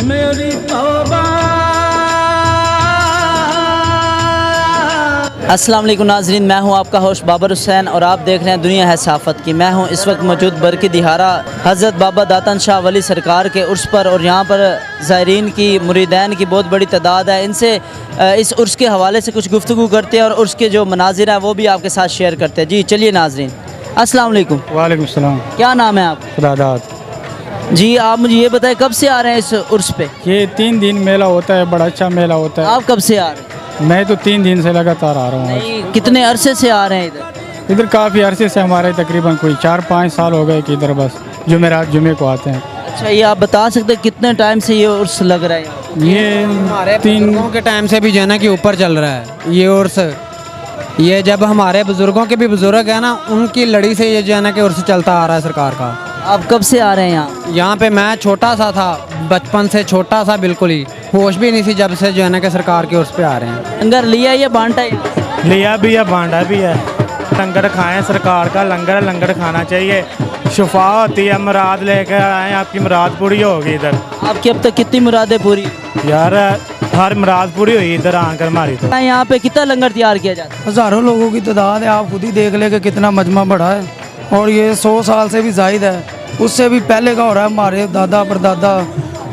मेरी तौबा। अस्सलाम वालेकुम नाज़रीन, मैं हूं आपका होस्ट बाबर हुसैन और आप देख रहे हैं दुनिया है साफ़त की। मैं हूं इस वक्त मौजूद बरकी दिहारा हज़रत बाबा दातन शाह वली सरकार के उर्स पर, और यहां पर ज़ायरीन की मुरीदैन की बहुत बड़ी तादाद है। इनसे इस उर्स के हवाले से कुछ गुफ्तगू करते हैं और उर्स के जो मनाजिर हैं वो भी आपके साथ शेयर करते हैं। जी चलिए नाज़रीन, अस्सलाम वालेकुम। वालेकुम सलाम। क्या नाम है आप? खुदादाद। जी आप मुझे ये बताएं कब से आ रहे हैं इस उर्स पे? ये 3 दिन मेला होता है, बड़ा अच्छा मेला होता है। आप कब से आ रहे हैं? मैं तो 3 दिन से लगातार आ रहा हूँ। नहीं, कितने अरसे से आ रहे हैं इधर? इधर काफ़ी अरसे से हमारे तकरीबन कोई 4-5 साल हो गए कि इधर बस जुमेरात जुमे को आते हैं। अच्छा, ये आप बता सकते हैं कितने टाइम से ये उर्स लग रहा है? ये हमारे 3 बुजुर्गों के टाइम से भी जो है ना कि ऊपर चल रहा है ये उर्स। ये जब हमारे बुजुर्गों के भी बुजुर्ग है ना, उनकी लड़ी से ये जो है ना कि उर्स चलता आ रहा है सरकार का। आप कब से आ रहे हैं यहाँ? यहाँ पे मैं छोटा सा था, बचपन से छोटा सा, बिल्कुल ही होश भी नहीं थी जब से जो है ना कि सरकार के उर्स पे आ रहे हैं। लंगर लिया या बांटा है? लिया भी है, बांटा भी है। लंगर खाएं, सरकार का लंगर, लंगर खाना चाहिए। शिफा होती है, मुराद लेकर आए, आपकी मुराद पूरी होगी इधर। आपकी अब तक कितनी मुरादें पूरी? यार हर मुराद पूरी हुई इधर आकर हमारी। तो यहाँ पे कितना लंगर तैयार किया जाता है? हज़ारों लोगों की तादाद है, आप खुद ही देख ले कि कितना मजमा बढ़ा है। और ये 100 साल से भी जायद है, उससे भी पहले का हो रहा है। हमारे दादा परदादा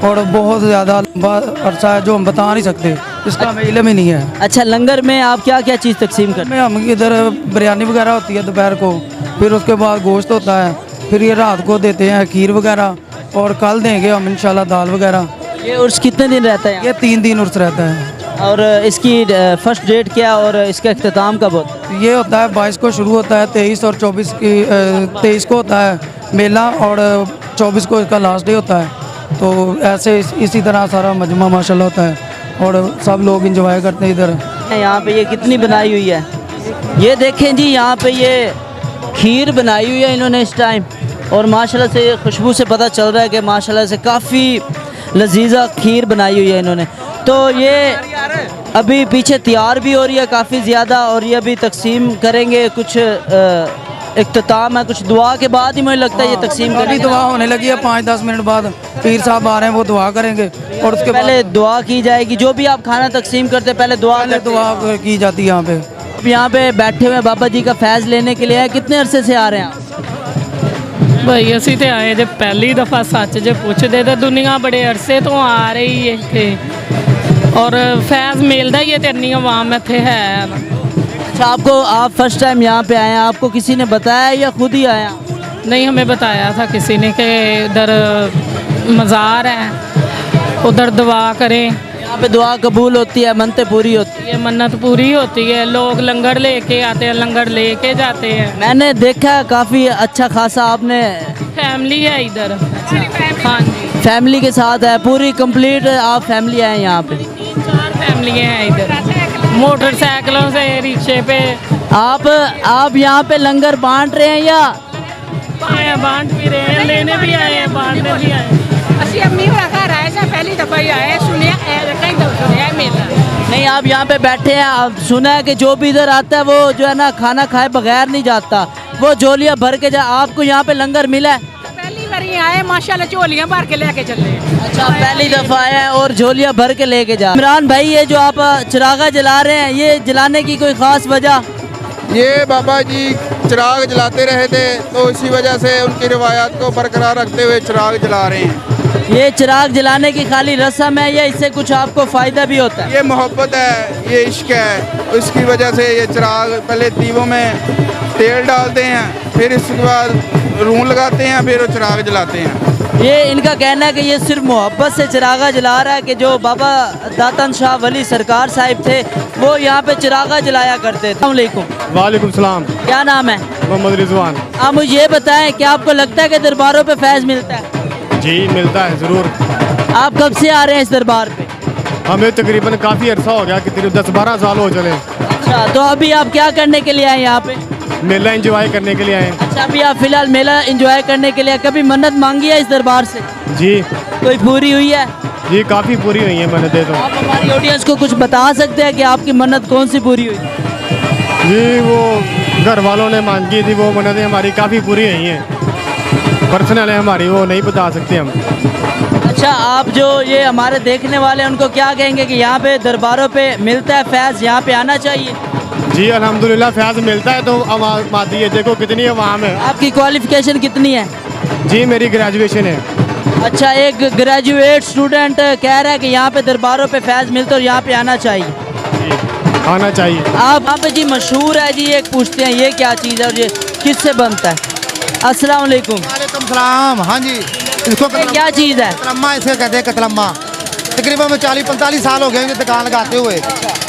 और बहुत ज़्यादा लंबा अरसा है जो हम बता नहीं सकते, इसका हमें इल्म ही नहीं है। अच्छा, लंगर में आप क्या क्या चीज़ तकसीम करते में हम इधर बिरयानी वगैरह होती है दोपहर को, फिर उसके बाद गोश्त होता है, फिर ये रात को देते हैं खीर वगैरह, और कल देंगे हम इंशाल्लाह दाल वगैरह। हैं? ये उर्स कितने दिन रहता है ये 3 दिन उर्स रहता है। और इसकी फर्स्ट डेट क्या और इसका अख्ताम कब होता है? ये होता है 22 को शुरू होता है, 23 और 24 की 23 को होता है मेला, और 24 को इसका लास्ट डे होता है। तो ऐसे इसी तरह सारा मजमा माशाल्लाह होता है और सब लोग इंजॉय करते हैं इधर। यहाँ पे ये कितनी बनाई हुई है? ये देखें जी, यहाँ पे ये खीर बनाई हुई है इन्होंने इस टाइम, और माशाल्लाह से खुशबू से पता चल रहा है कि माशाल्लाह से काफ़ी लजीजा खीर बनाई हुई है इन्होंने। तो ये अभी पीछे तैयार भी हो रही है काफ़ी ज़्यादा, और ये अभी तकसीम करेंगे। कुछ इख्तिताम है, कुछ दुआ के बाद ही मुझे लगता है ये तकसीम अभी करेंगे। दुआ होने लगी है, 5-10 मिनट बाद पीर साहब आ रहे हैं, वो दुआ करेंगे और उसके पहले दुआ की जाएगी। जो भी आप खाना तकसीम करते हैं पहले दुआ पहले करते हैं। दुआ की जाती है यहाँ पे। अब यहाँ पे बैठे हुए बाबा जी का फैज़ लेने के लिए है। कितने अरसे से आ रहे हैं आप? भाई असी तो आए जे पहली दफ़ा, सच जे पूछते तो दुनिया बड़े अरसे तो आ रही है थे, और फैज़ मिलता ही है तो इन्नी आवाम इतने है। अच्छा, आप फर्स्ट टाइम यहाँ पे आए हैं, आपको किसी ने बताया या खुद ही आया? नहीं, हमें बताया था किसी ने कि इधर मज़ार है, उधर दुआ करें। यहाँ पे दुआ कबूल होती है, मन्नतें पूरी होती है? ये मन्नत पूरी होती है, लोग लंगर लेके आते हैं, लंगर लेके जाते हैं। मैंने देखा है काफ़ी अच्छा खासा आपने फैमिली है इधर। हाँ जी, फैमिली के साथ है, पूरी कंप्लीट आप फैमिली आए यहाँ पे? 4 फैमिलियाँ हैं इधर, मोटरसाइकिलों से, रिक्शे पे। आप यहाँ पे लंगर बांट रहे हैं या? बांट भी रहे हैं, लेने भी आए हैं, बांटने भी आए हैं। ਅਸੀਂ ਅੰਮੀ ਹੋਣਾ ਘਰ ਆਏ ਸਾਂ, ਪਹਿਲੀ ਦਫਾ ਹੀ ਆਏ, ਸੁਣਿਆ ਕਈ ਦਫਾ ਸੁਣਿਆ ਮੇਲਾ। नहीं, आप यहाँ पे बैठे हैं, आप सुना है कि जो भी इधर आता है वो जो है ना खाना खाए बगैर नहीं जाता, वो झोलियाँ भर के आपको यहाँ पे लंगर मिला है? ਪਹਿਲੀ ਵਾਰੀ ਆਏ ਮਾਸ਼ਾਅੱਲਾ, ਝੋਲੀਆਂ ਭਰ ਕੇ ਲੈ ਕੇ ਚੱਲੇ। अच्छा, पहली दफ़ा आए हैं और झोलियाँ भर के लेके जा। इमरान भाई, ये जो आप चिरागा जला रहे हैं, ये जलाने की कोई ख़ास वजह? ये बाबा जी चिराग जलाते रहे थे, तो इसी वजह से उनकी रिवायात को बरकरार रखते हुए चिराग जला रहे हैं। ये चिराग जलाने की खाली रस्म है या इससे कुछ आपको फ़ायदा भी होता है? ये मोहब्बत है, ये इश्क है, इसकी वजह से ये चिराग पहले दीवों में तेल डालते हैं, फिर इसके बाद रूं लगाते हैं, फिर वो चिराग जलाते हैं। ये इनका कहना है कि ये सिर्फ मोहब्बत से चिरागा जला रहा है, कि जो बाबा दातन शाह वली सरकार साहिब थे वो यहाँ पे चिरागा जलाया करते थे। अस्सलाम वालेकुम। वालेकुम सलाम। क्या नाम है? मोहम्मद रिजवान। आप मुझे ये बताएं कि आपको लगता है कि दरबारों पे फैज़ मिलता है? जी मिलता है ज़रूर। आप कब से आ रहे हैं इस दरबार पे? हमें तकरीबन काफ़ी अरसा हो गया, कितने 10-12 साल हो चले। अच्छा, तो अभी आप क्या करने के लिए आए यहाँ पे? मेला एंजॉय करने के लिए आए। अच्छा, अभी आप फिलहाल मेला एंजॉय करने के लिए, कभी मन्नत मांगी है इस दरबार से? जी कोई पूरी हुई है? जी काफ़ी पूरी हुई है मन्नतें तो। आप हमारी ऑडियंस को कुछ बता सकते हैं कि आपकी मन्नत कौन सी पूरी हुई? जी वो घर वालों ने मांगी थी, वो मन्नतें हमारी काफ़ी पूरी हुई हैं। पर्सनल है हमारी, वो नहीं बता सकते हम। अच्छा, आप जो ये हमारे देखने वाले हैं उनको क्या कहेंगे कि यहाँ पे दरबारों पे मिलता है फैज़, यहाँ पे आना चाहिए? जी अल्हम्दुलिल्लाह फैज़ मिलता है तो आवाम आती है। देखो कितनी आवाम है। आपकी क्वालिफिकेशन कितनी है? जी मेरी ग्रेजुएशन है। अच्छा, एक ग्रेजुएट स्टूडेंट कह रहा है कि यहाँ पे दरबारों पे फैज़ मिलता है और यहाँ पे आना चाहिए। जी आना चाहिए। आप यहाँ पे जी मशहूर है जी, एक पूछते हैं ये क्या चीज़ है और ये किससे बनता है? अस्सलाम वालेकुम। वालेकुम सलाम। हाँ जी, इसको ये क्या चीज़ है? कतलम्मा इसे कहते हैं, कतलम्मा। तकरीबन में 40-45 साल हो गए मुझे दुकान लगाते हुए।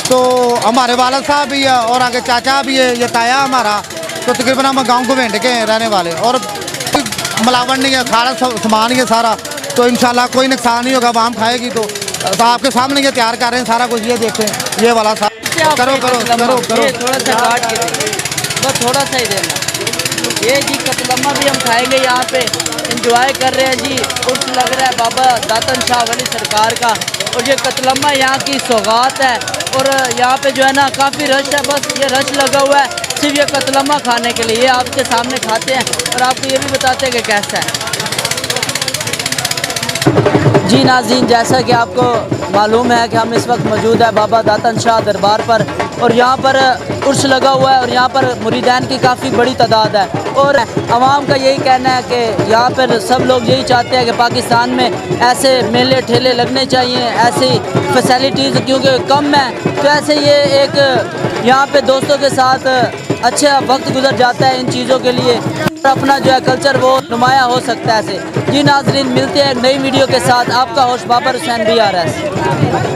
तो हमारे वालद साहब भी है और आगे चाचा भी है, ये ताया हमारा। तो तकरीबन हम गांव गोविंद के रहने वाले और मिलावट नहीं है, खारा सामान ही है सारा। तो इंशाल्लाह कोई नुकसान नहीं होगा, आम खाएगी तो आपके सामने ये तैयार कर रहे हैं सारा कुछ। ये देखें ये वाला साहब, करो करो करो करो। ये थोड़ा सा काट के देखिए, बस थोड़ा सा ही देना। ये जी कतलम्मा भी हम खाएंगे, यहाँ पे इंजॉय कर रहे हैं जी। उर्स लग रहा है बाबा दातन शाह वली सरकार का और ये कतलम्मा यहाँ की सौगात है। और यहाँ पे जो है ना काफ़ी रश है, बस ये रश लगा हुआ है सिर्फ ये कतलम्मा खाने के लिए। ये आपके सामने खाते हैं और आपको ये भी बताते हैं कि कैसा है। जी नाज़रीन, जैसा कि आपको मालूम है कि हम इस वक्त मौजूद है बाबा दातन शाह दरबार पर और यहाँ पर उर्स लगा हुआ है और यहाँ पर मुरीदैन की काफ़ी बड़ी तादाद है। और आवाम का यही कहना है कि यहाँ पर सब लोग यही चाहते हैं कि पाकिस्तान में ऐसे मेले ठेले लगने चाहिए, ऐसी फैसिलिटीज़ क्योंकि कम है। तो ऐसे ये एक यहाँ पे दोस्तों के साथ अच्छा वक्त गुजर जाता है इन चीज़ों के लिए, और अपना जो है कल्चर वो नुमाया हो सकता है ऐसे। जी नाज़रीन, मिलते हैं एक नई वीडियो के साथ। आपका होस्ट बाबर हुसैन BRS।